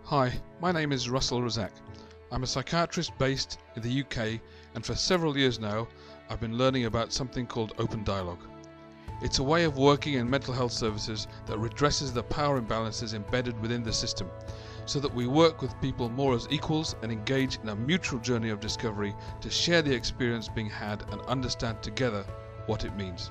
Hi, my name is Russell Razak. I'm a psychiatrist based in the UK, and for several years now I've been learning about something called open dialogue. It's a way of working in mental health services that redresses the power imbalances embedded within the system, so that we work with people more as equals and engage in a mutual journey of discovery to share the experience being had and understand together what it means.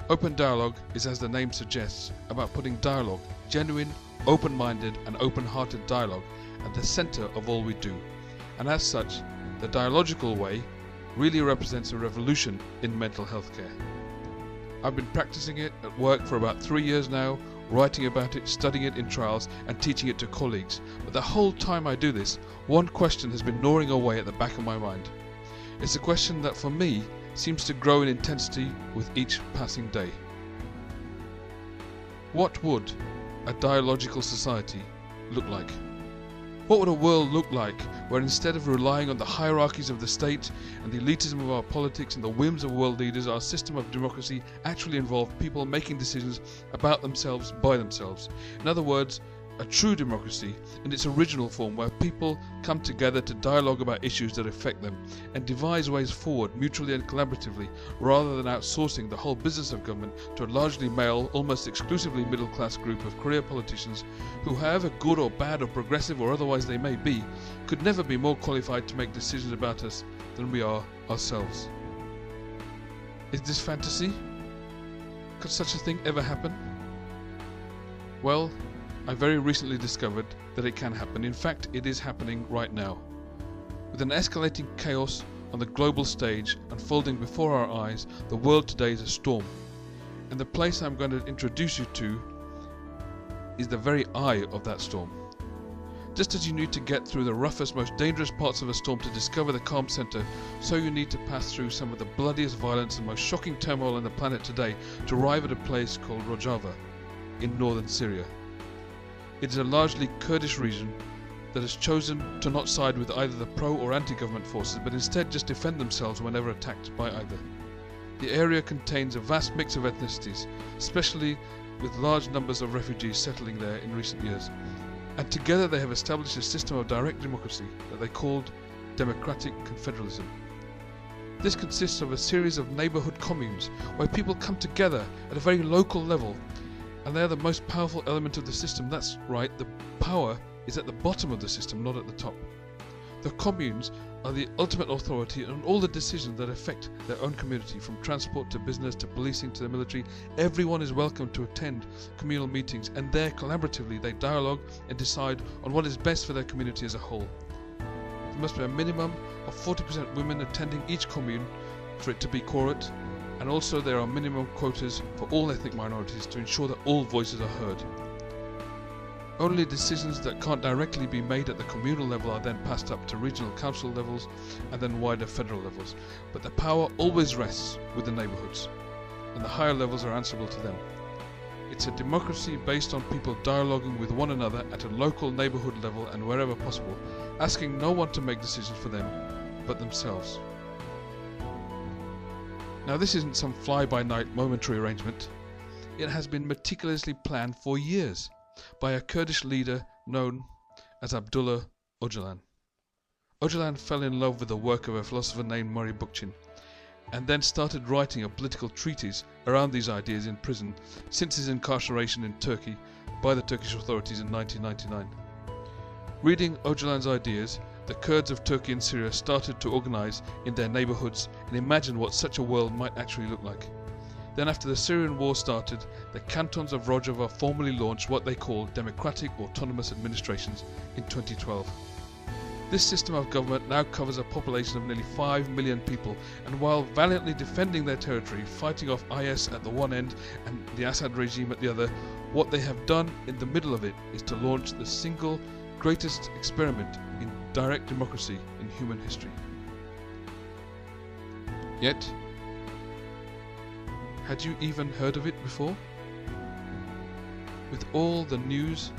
Open dialogue is, as the name suggests, about putting dialogue, genuine, open-minded and open-hearted dialogue, at the centre of all we do. And as such, the dialogical way really represents a revolution in mental health care. I've been practicing it at work for about 3 years now, writing about it, studying it in trials and teaching it to colleagues. But the whole time I do this, one question has been gnawing away at the back of my mind. It's a question that for me seems to grow in intensity with each passing day. What would a dialogical society look like? What would a world look like where, instead of relying on the hierarchies of the state and the elitism of our politics and the whims of world leaders, our system of democracy actually involved people making decisions about themselves by themselves? In other words, a true democracy in its original form, where people come together to dialogue about issues that affect them and devise ways forward mutually and collaboratively, rather than outsourcing the whole business of government to a largely male, almost exclusively middle-class group of career politicians who, however good or bad or progressive or otherwise they may be, could never be more qualified to make decisions about us than we are ourselves. Is this fantasy? Could such a thing ever happen? Well, I very recently discovered that it can happen. In fact, it is happening right now. With an escalating chaos on the global stage unfolding before our eyes, the world today is a storm. And the place I'm going to introduce you to is the very eye of that storm. Just as you need to get through the roughest, most dangerous parts of a storm to discover the calm centre, so you need to pass through some of the bloodiest violence and most shocking turmoil on the planet today to arrive at a place called Rojava in northern Syria. It is a largely Kurdish region that has chosen to not side with either the pro or anti-government forces, but instead just defend themselves whenever attacked by either. The area contains a vast mix of ethnicities, especially with large numbers of refugees settling there in recent years. And together they have established a system of direct democracy that they called democratic confederalism. This consists of a series of neighbourhood communes where people come together at a very local level, and they are the most powerful element of the system. That's right, the power is at the bottom of the system, not at the top. The communes are the ultimate authority on all the decisions that affect their own community, from transport to business to policing to the military. Everyone is welcome to attend communal meetings, and there collaboratively they dialogue and decide on what is best for their community as a whole. There must be a minimum of 40% women attending each commune for it to be quorate, and also there are minimum quotas for all ethnic minorities to ensure that all voices are heard. Only decisions that can't directly be made at the communal level are then passed up to regional council levels and then wider federal levels, but the power always rests with the neighbourhoods, and the higher levels are answerable to them. It's a democracy based on people dialoguing with one another at a local neighbourhood level and wherever possible, asking no one to make decisions for them but themselves. Now, this isn't some fly-by-night momentary arrangement. It has been meticulously planned for years by a Kurdish leader known as Abdullah Öcalan. Öcalan fell in love with the work of a philosopher named Murray Bookchin, and then started writing a political treatise around these ideas in prison since his incarceration in Turkey by the Turkish authorities in 1999. Reading Öcalan's ideas, the Kurds of Turkey and Syria started to organise in their neighbourhoods and imagine what such a world might actually look like. Then, after the Syrian war started, the cantons of Rojava formally launched what they call democratic autonomous administrations in 2012. This system of government now covers a population of nearly 5 million people, and while valiantly defending their territory, fighting off IS at the one end and the Assad regime at the other, what they have done in the middle of it is to launch the single greatest experiment in direct democracy in human history. Yet, had you even heard of it before? With all the news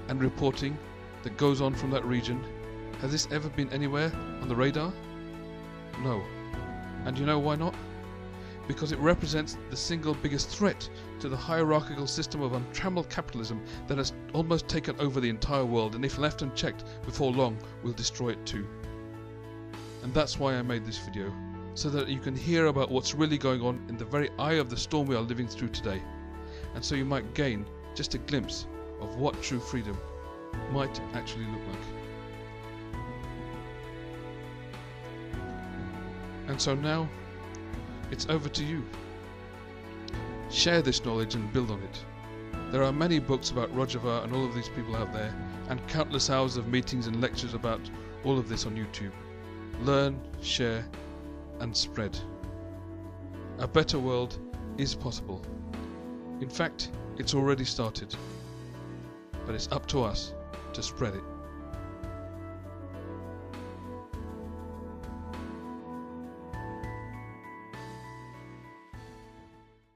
and reporting that goes on from that region, has this ever been anywhere on the radar? No. And you know why not? because it represents the single biggest threat to the hierarchical system of untrammeled capitalism that has almost taken over the entire world, and if left unchecked, before long will destroy it too. And that's why I made this video, so that you can hear about what's really going on in the very eye of the storm we are living through today, and so you might gain just a glimpse of what true freedom might actually look like. And so now, it's over to you. Share this knowledge and build on it. There are many books about Rojava and all of these people out there, and countless hours of meetings and lectures about all of this on YouTube. Learn, share, and spread. A better world is possible. In fact, it's already started. But it's up to us to spread it.